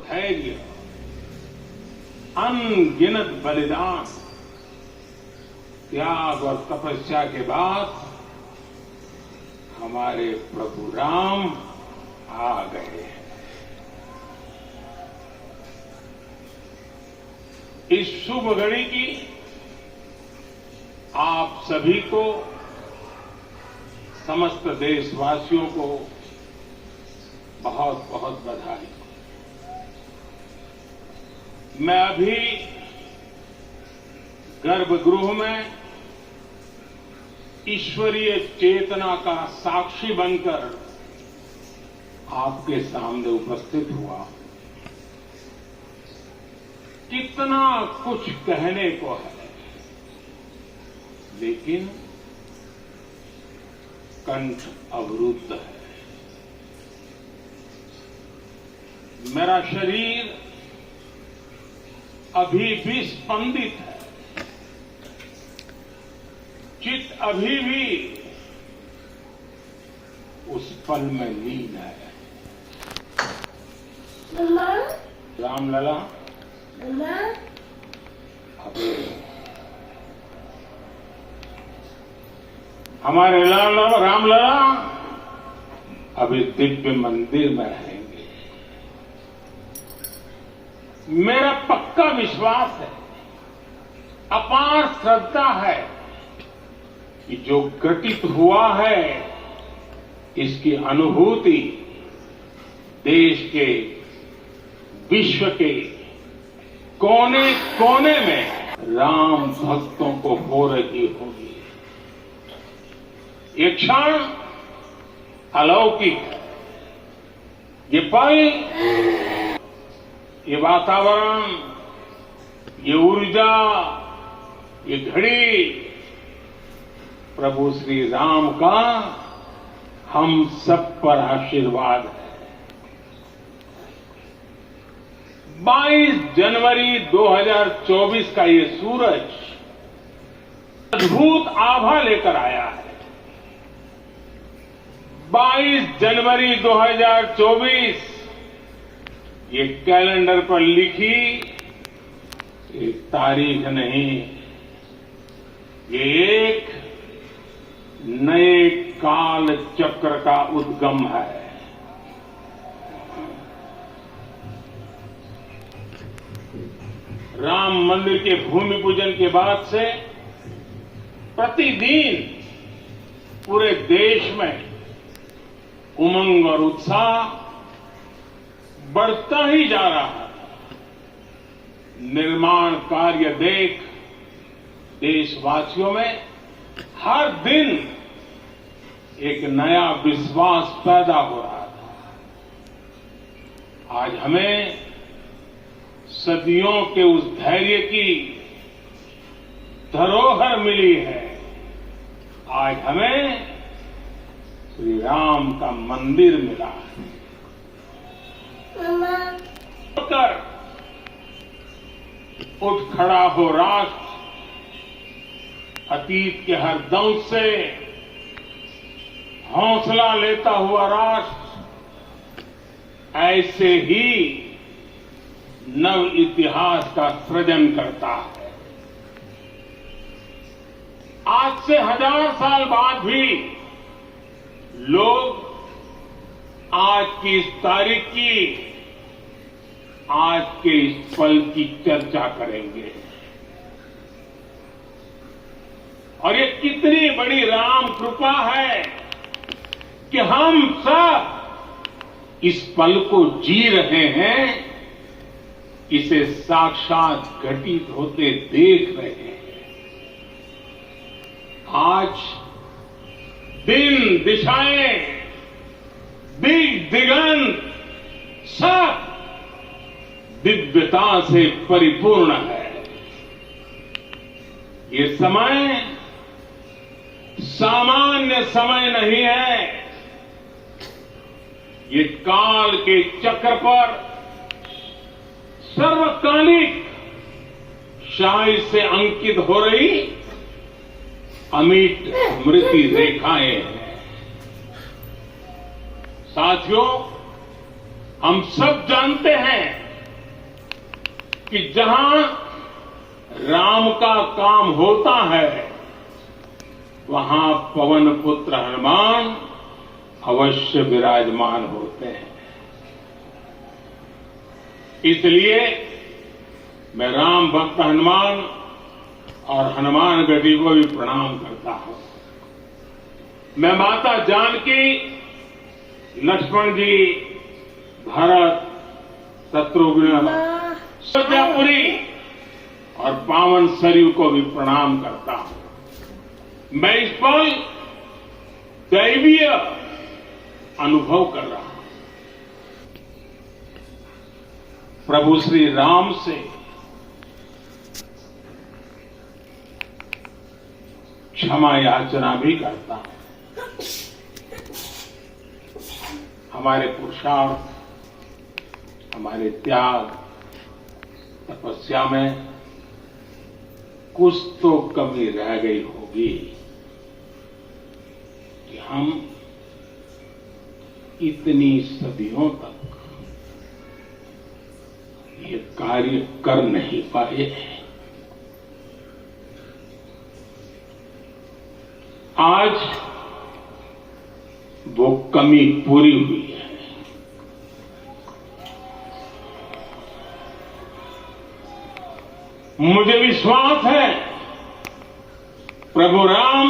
धैर्य, अनगिनत बलिदान, त्याग और तपस्या के बाद हमारे प्रभु राम आ गए हैं। इस शुभ घड़ी की आप सभी को, समस्त देशवासियों को बहुत बहुत बधाई। मैं अभी गर्भगृह में ईश्वरीय चेतना का साक्षी बनकर आपके सामने उपस्थित हुआ। कितना कुछ कहने को है, लेकिन कंठ अवरुद्ध है। मेरा शरीर अभी भी स्पंदित है, चित्त अभी भी उस पल में लीन है। रामलला, हमारे रामलला अभी दिव्य मंदिर में रहेंगे। मेरा पक्का विश्वास है, अपार श्रद्धा है कि जो घटित हुआ है इसकी अनुभूति देश के, विश्व के कोने कोने में राम भक्तों को हो रही होगी। ये क्षण अलौकिक है। ये पल, ये वातावरण, ये ऊर्जा, ये घड़ी प्रभु श्री राम का हम सब पर आशीर्वाद है। 22 जनवरी 2024 का ये सूरज अद्भुत आभा लेकर आया है। 22 जनवरी 2024 ये कैलेंडर पर लिखी एक तारीख नहीं, ये एक नए काल चक्र का उद्गम है। राम मंदिर के भूमि पूजन के बाद से प्रतिदिन पूरे देश में उमंग और उत्साह बढ़ता ही जा रहा है। निर्माण कार्य देख देशवासियों में हर दिन एक नया विश्वास पैदा हो रहा था। आज हमें सदियों के उस धैर्य की धरोहर मिली है। आज हमें श्री राम का मंदिर मिला है। कर उठ खड़ा हो राष्ट्र, अतीत के हर दंश से हौसला लेता हुआ राष्ट्र ऐसे ही नव इतिहास का सृजन करता है। आज से 1000 साल बाद भी लोग आज की इस तारीख की, आज के इस पल की चर्चा करेंगे। और ये कितनी बड़ी राम कृपा है कि हम सब इस पल को जी रहे हैं, इसे साक्षात घटित होते देख रहे हैं। आज दिन, दिशाएं, दिग दिगंत सब दिव्यता से परिपूर्ण है। ये समय सामान्य समय नहीं है। ये काल के चक्र पर सर्वकालिक शाही से अंकित हो रही अमिट स्मृति रेखाएं हैं। साथियों, हम सब जानते हैं कि जहां राम का काम होता है वहां पवन पुत्र हनुमान अवश्य विराजमान होते हैं। इसलिए मैं राम भक्त हनुमान और हनुमान गढ़ी को भी प्रणाम करता हूं। मैं माता जानकी, लक्ष्मण जी, भरत, शत्रुघ्न, सत्यापुरी और पावन सरयू को भी प्रणाम करता हूं। मैं इस पल दैवीय अनुभव कर रहा हूं। प्रभु श्री राम से क्षमा याचना भी करता हूं। हमारे पुरुषार्थ, हमारे त्याग, तपस्या में कुछ तो कमी रह गई होगी कि हम इतनी सदियों तक ये कार्य कर नहीं पाए। आज वो कमी पूरी हुई है। मुझे विश्वास है प्रभु राम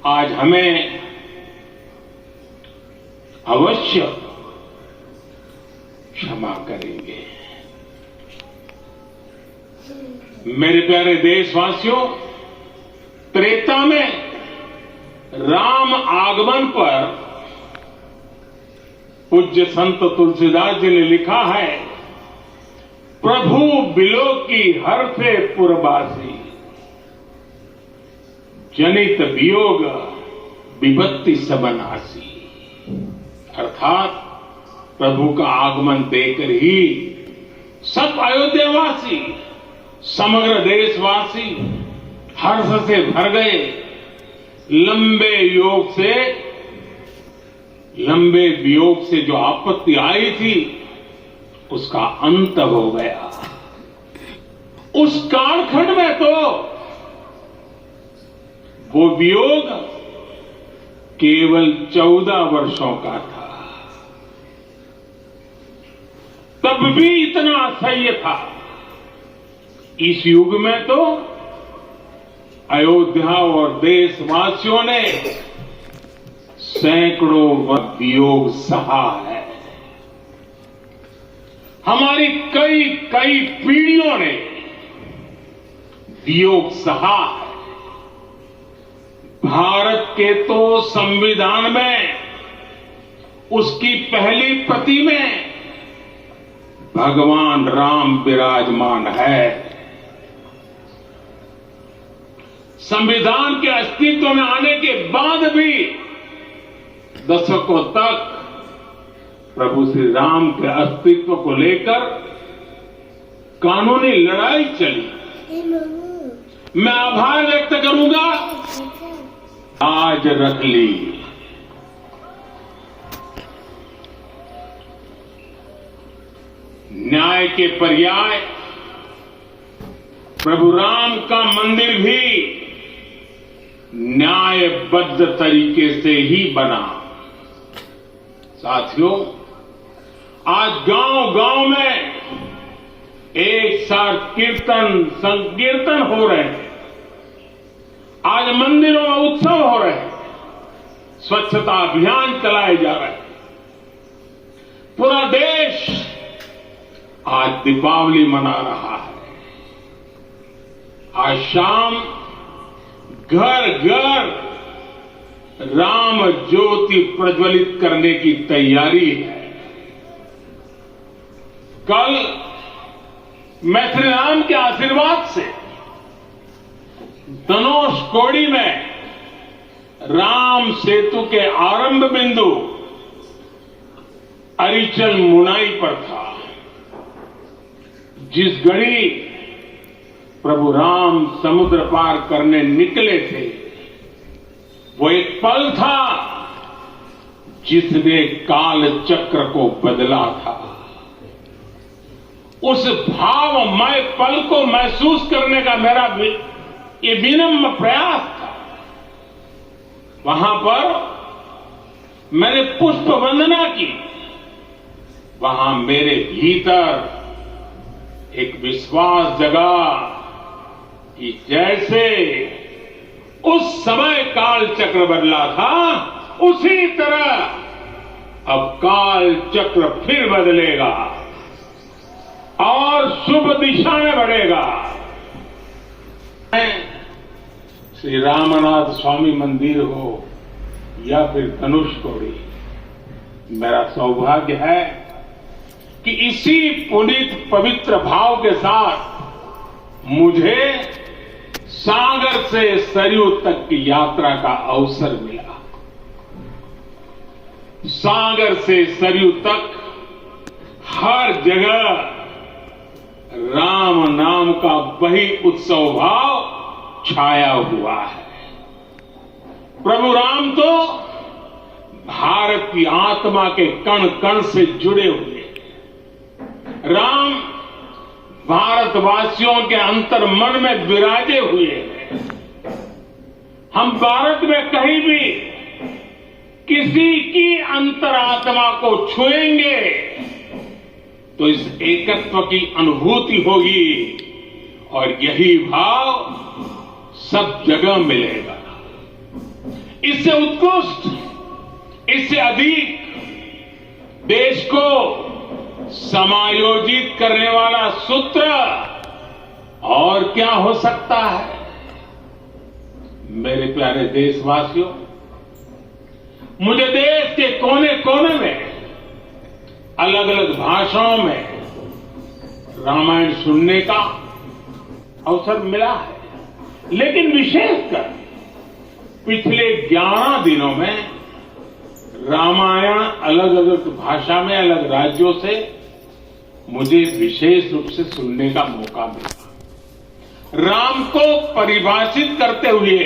आज हमें अवश्य क्षमा करेंगे। मेरे प्यारे देशवासियों, त्रेता में राम आगमन पर पूज्य संत तुलसीदास जी ने लिखा है, प्रभु बिलो की हर्षे पुरवासी, जनित वियोग विपत्ति सबनासी। अर्थात प्रभु का आगमन देकर ही सब अयोध्यावासी, समग्र देशवासी हर्ष से भर गए। लंबे वियोग से जो आपत्ति आई थी उसका अंत हो गया। उस कालखंड में तो वो वियोग केवल 14 वर्षों का था, तब भी इतना असह्य था। इस युग में तो अयोध्या और देशवासियों ने सैकड़ों वियोग सहा है। हमारी कई कई पीढ़ियों ने वियोग सहा है। भारत के तो संविधान में उसकी पहली प्रति में भगवान राम विराजमान है। संविधान के अस्तित्व में आने के बाद भी दशकों तक प्रभु श्री राम के अस्तित्व को लेकर कानूनी लड़ाई चली। मैं आभार व्यक्त करूंगा, आज रख ली। न्याय के पर्याय प्रभु राम का मंदिर भी न्यायबद्ध तरीके से ही बना। साथियों, आज गांव-गांव में एक साथ कीर्तन संकीर्तन हो रहे हैं। आज मंदिरों में उत्सव हो रहे हैं, स्वच्छता अभियान चलाए जा रहे हैं। पूरा देश आज दीपावली मना रहा है। आज शाम घर घर राम ज्योति प्रज्वलित करने की तैयारी है। कल मैं श्री राम के आशीर्वाद से धनुषकोडी में राम सेतु के आरंभ बिंदु अरिचल मुनाई पर था। जिस घड़ी प्रभु राम समुद्र पार करने निकले थे, वो एक पल था जिसने काल चक्र को बदला था। उस भावमय पल को महसूस करने का मेरा ये विनम्र प्रयास था। वहां पर मैंने पुष्प वंदना की। वहां मेरे भीतर एक विश्वास जगा कि जैसे उस समय काल चक्र बदला था, उसी तरह अब काल चक्र फिर बदलेगा और शुभ दिशा में बढ़ेगा। श्री रामनाथ स्वामी मंदिर हो या फिर धनुषकोडी, मेरा सौभाग्य है कि इसी पुनीत पवित्र भाव के साथ मुझे सागर से सरयू तक की यात्रा का अवसर मिला। सागर से सरयू तक हर जगह राम नाम का वही उत्सव भाव छाया हुआ है। प्रभु राम तो भारत की आत्मा के कण कण से जुड़े हुए हैं। राम भारतवासियों के अंतर मन में विराजे हुए हैं। हम भारत में कहीं भी किसी की अंतरात्मा को छुएंगे तो इस एकत्व की अनुभूति होगी और यही भाव सब जगह मिलेगा। इससे उत्कृष्ट, इससे अधिक देश को समायोजित करने वाला सूत्र और क्या हो सकता है। मेरे प्यारे देशवासियों, मुझे देश के कोने कोने में अलग अलग भाषाओं में रामायण सुनने का अवसर मिला है, लेकिन विशेषकर पिछले 11 दिनों में रामायण अलग अलग भाषा में अलग राज्यों से मुझे विशेष रूप से सुनने का मौका मिला। राम को परिभाषित करते हुए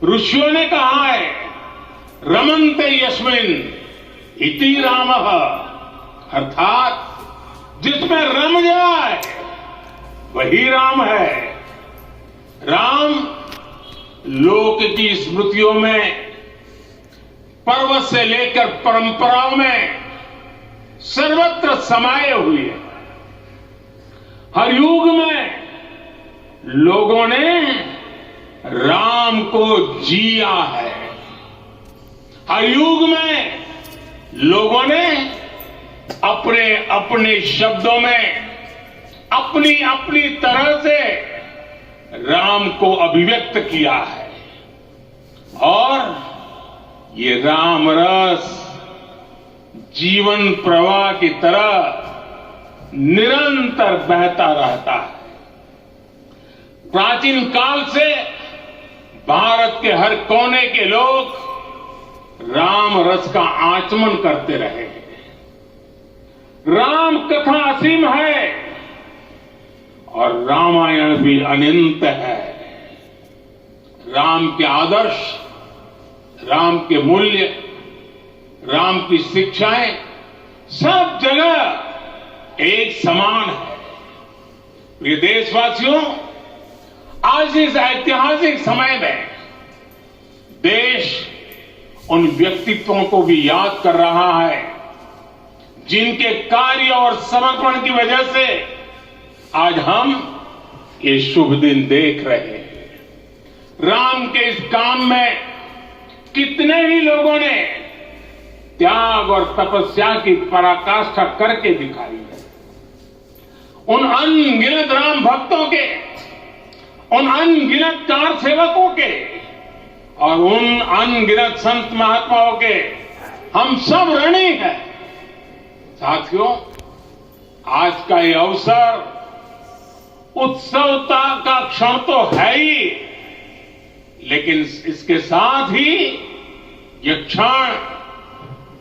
ऋषियों ने कहा है, रमन्ते यस्मिन् इति रामः, अर्थात जिसमें रम जाए वही राम है। राम लोक की स्मृतियों में, पर्व से लेकर परंपराओं में सर्वत्र समाये हुए। हर युग में लोगों ने राम को जिया है। हर युग में लोगों ने अपने अपने शब्दों में अपनी अपनी तरह से राम को अभिव्यक्त किया है और ये राम रस जीवन प्रवाह की तरह निरंतर बहता रहता है। प्राचीन काल से भारत के हर कोने के लोग राम रस का आचमन करते रहे हैं। राम कथा असीम है और रामायण भी अनंत है। राम के आदर्श, राम के मूल्य, राम की शिक्षाएं सब जगह एक समान है। प्रिय देशवासियों, आज इस ऐतिहासिक समय में देश उन व्यक्तित्वों को भी याद कर रहा है जिनके कार्य और समर्पण की वजह से आज हम ये शुभ दिन देख रहे हैं। राम के इस काम में कितने ही लोगों ने त्याग और तपस्या की पराकाष्ठा करके दिखाई है। उन अनगिनत राम भक्तों के, उन अनगिनत कार सेवकों के और उन अनगिनत संत महात्माओं के हम सब ऋणी हैं। साथियों, आज का ये अवसर उत्सवता का क्षण तो है ही, लेकिन इसके साथ ही ये क्षण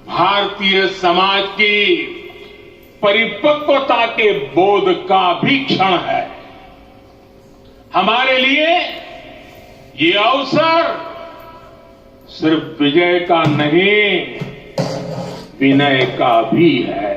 भारतीय समाज की परिपक्वता के बोध का भी क्षण है। हमारे लिए ये अवसर सिर्फ विजय का नहीं, विनय का भी है।